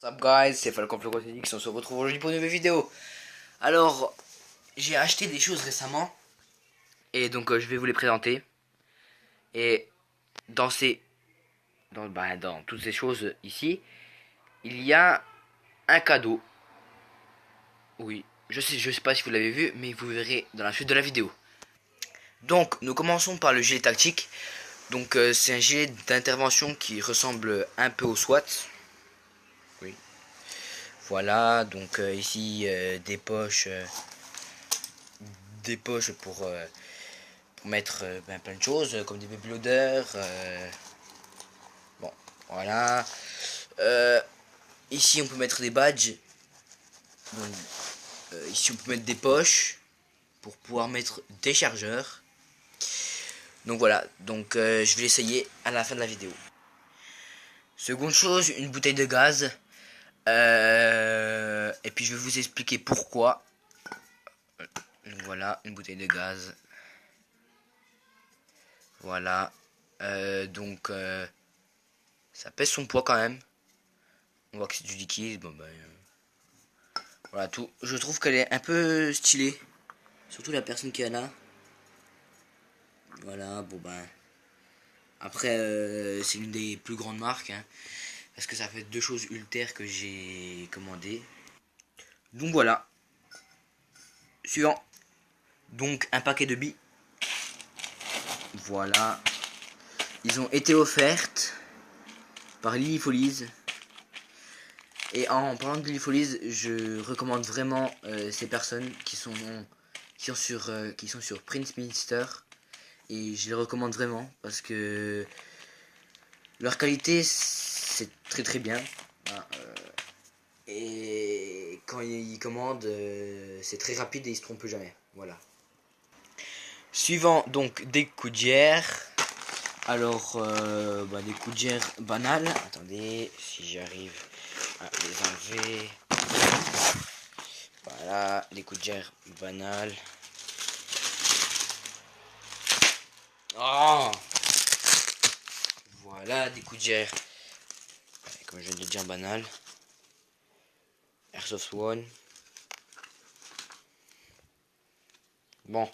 What's up guys, c'est Falcon Flocotélix, on se retrouve aujourd'hui pour une nouvelle vidéo. Alors, j'ai acheté des choses récemment et donc je vais vous les présenter. Et dans dans toutes ces choses ici, il y a un cadeau. Oui, je sais pas si vous l'avez vu, mais vous verrez dans la suite de la vidéo. Donc, nous commençons par le gilet tactique. Donc, c'est un gilet d'intervention qui ressemble un peu au SWAT. Oui. Voilà, donc ici des poches pour mettre plein de choses comme des baby loaders. Bon, voilà. Euh, Ici on peut mettre des badges. Donc, ici on peut mettre des poches pour pouvoir mettre des chargeurs. Donc voilà, donc je vais l'essayer à la fin de la vidéo. Seconde chose, une bouteille de gaz. Et puis je vais vous expliquer pourquoi. Donc voilà, une bouteille de gaz. Voilà. Ça pèse son poids quand même. On voit que c'est du liquide. Bon, voilà tout. Je trouve qu'elle est un peu stylée. Surtout la personne qui est là. Voilà, bon ben. Après, c'est l'une des plus grandes marques. Hein, parce que ça fait deux choses ultères que j'ai commandé. Donc voilà. Suivant. Donc un paquet de billes. Voilà. Ils ont été offertes par Lily Folies. Et en parlant de Lily Folies, je recommande vraiment ces personnes qui sont sur Prince Minister. Et je les recommande vraiment parce que leur qualité c'est très très bien. Hein, et quand ils commandent, c'est très rapide et ils se trompent jamais. Voilà. Suivant donc des coudières. Alors, des coudières banales. Attendez, si j'arrive à les enlever. Voilà, les coudières banales. Oh, voilà, des coudières, comme je viens de le dire, banales. Airsoft One. Bon,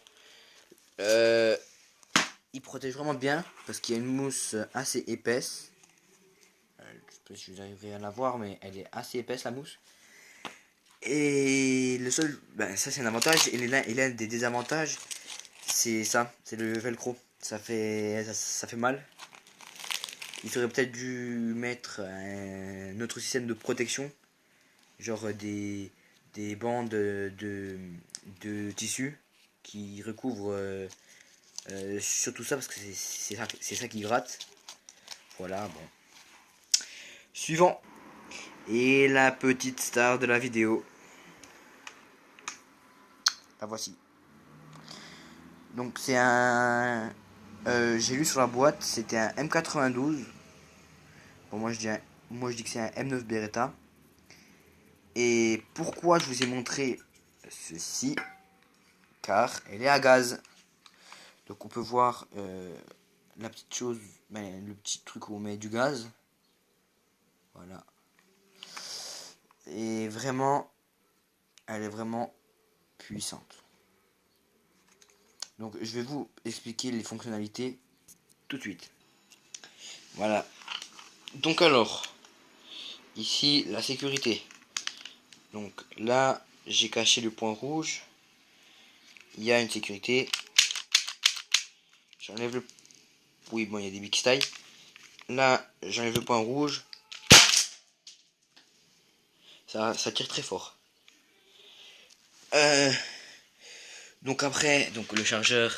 il protège vraiment bien parce qu'il y a une mousse assez épaisse. Je sais pas si vous arriverez à la voir, mais elle est assez épaisse la mousse. Et le seul, ça c'est un avantage. Et l'un des désavantages, c'est ça, c'est le velcro. Ça fait mal. Il aurait peut-être dû mettre un autre système de protection, genre des bandes de tissu qui recouvrent surtout ça parce que c'est ça qui gratte. Voilà, bon. Suivant. Et la petite star de la vidéo. La voici. Donc c'est un... j'ai lu sur la boîte, c'était un M92. Bon, moi je dis que c'est un M9 Beretta. Et pourquoi je vous ai montré ceci? Car elle est à gaz. Donc on peut voir la petite chose, le petit truc où on met du gaz. Voilà. Et vraiment, elle est vraiment puissante. Donc je vais vous expliquer les fonctionnalités tout de suite. Voilà. Donc alors, ici la sécurité. Donc là, j'ai caché le point rouge. Il y a une sécurité. J'enlève le... Oui, bon, il y a des big style. Là, j'enlève le point rouge. Ça tire très fort. Donc après, le chargeur,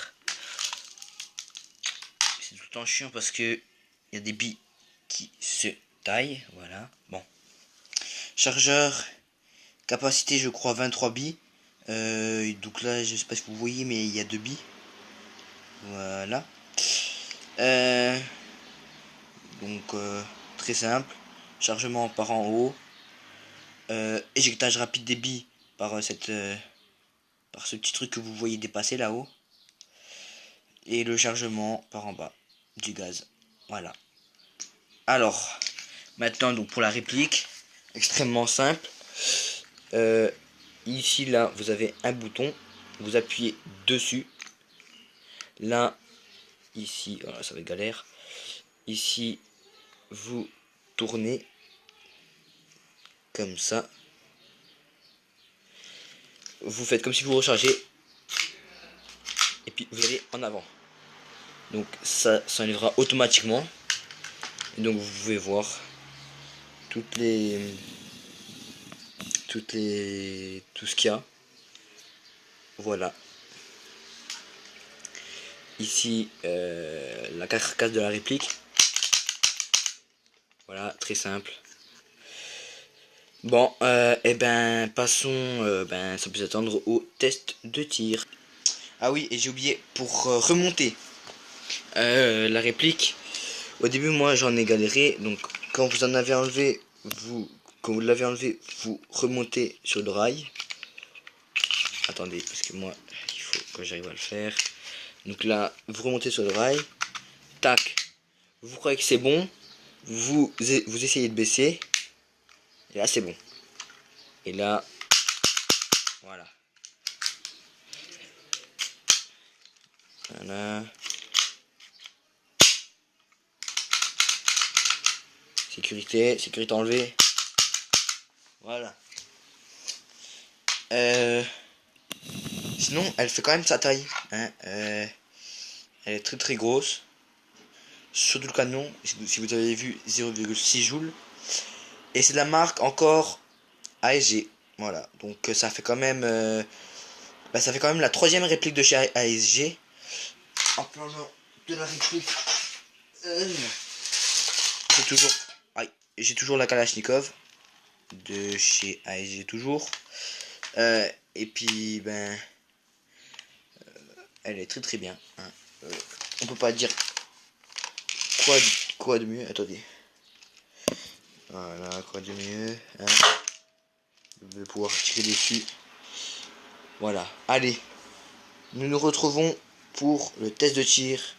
c'est tout le temps chiant parce que il y a des billes qui se taillent. Voilà. Bon. Chargeur, capacité, je crois 23 billes. Donc là, je sais pas si vous voyez, mais il y a 2 billes. Voilà. Donc très simple. Chargement par en haut. Éjectage rapide des billes par par ce petit truc que vous voyez dépasser là-haut. Et le chargement par en bas du gaz. Voilà. Alors, maintenant donc pour la réplique. extrêmement simple. Ici, là, vous avez un bouton. Vous appuyez dessus. Là, ici, voilà, ça va être galère. Ici, vous tournez comme ça. Vous faites comme si vous rechargez. Et puis, vous allez en avant. Donc, ça s'enlèvera automatiquement. Et donc, vous pouvez voir tout ce qu'il y a. Voilà. Ici, la carcasse de la réplique. Voilà, très simple. Bon, et ben passons, sans plus attendre, au test de tir. Ah oui, et j'ai oublié, pour remonter la réplique, au début moi j'en ai galéré, donc quand vous en avez enlevé, quand vous l'avez enlevé, vous remontez sur le rail. Attendez, parce que moi, il faut que j'arrive à le faire. Donc là, vous remontez sur le rail, tac, vous croyez que c'est bon, vous essayez de baisser, et là c'est bon. Et là, voilà. Voilà. Sécurité enlevée. Voilà. Sinon, elle fait quand même sa taille. Hein. Elle est très très grosse. Surtout le canon, si vous avez vu, 0,6 joules. Et c'est de la marque encore ASG. Voilà. Donc ça fait quand même ça fait quand même la troisième réplique de chez ASG. En parlant de la réplique, j'ai toujours la Kalachnikov de chez ASG toujours. Et puis elle est très très bien. Hein. On peut pas dire quoi de mieux. Attendez. Voilà, quoi de mieux. Hein. Je vais pouvoir tirer dessus. Voilà. Allez. Nous nous retrouvons pour le test de tir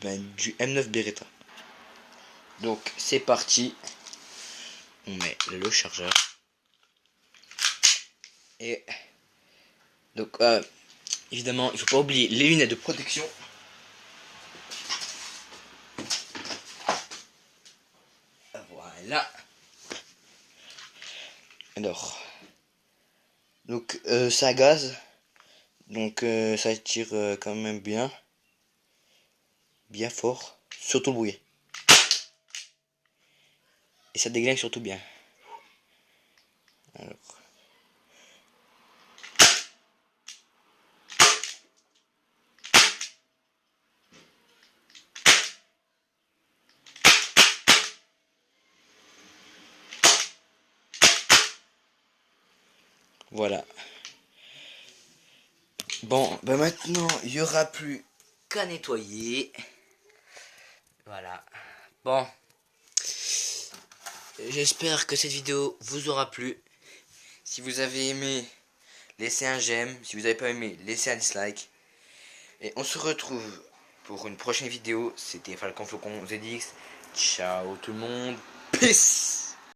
du M9 Beretta. Donc c'est parti. On met le chargeur. Et donc évidemment il faut pas oublier les lunettes de protection. Voilà. Alors donc c'est à gaz. Donc ça tire quand même bien fort, surtout le bruit. Et ça déglingue surtout bien. Alors. Voilà. Bon, maintenant il n'y aura plus qu'à nettoyer. Voilà. Bon. J'espère que cette vidéo vous aura plu. Si vous avez aimé, laissez un j'aime. Si vous n'avez pas aimé, laissez un dislike. Et on se retrouve pour une prochaine vidéo. C'était Falcon Flocon ZX. Ciao tout le monde. Peace.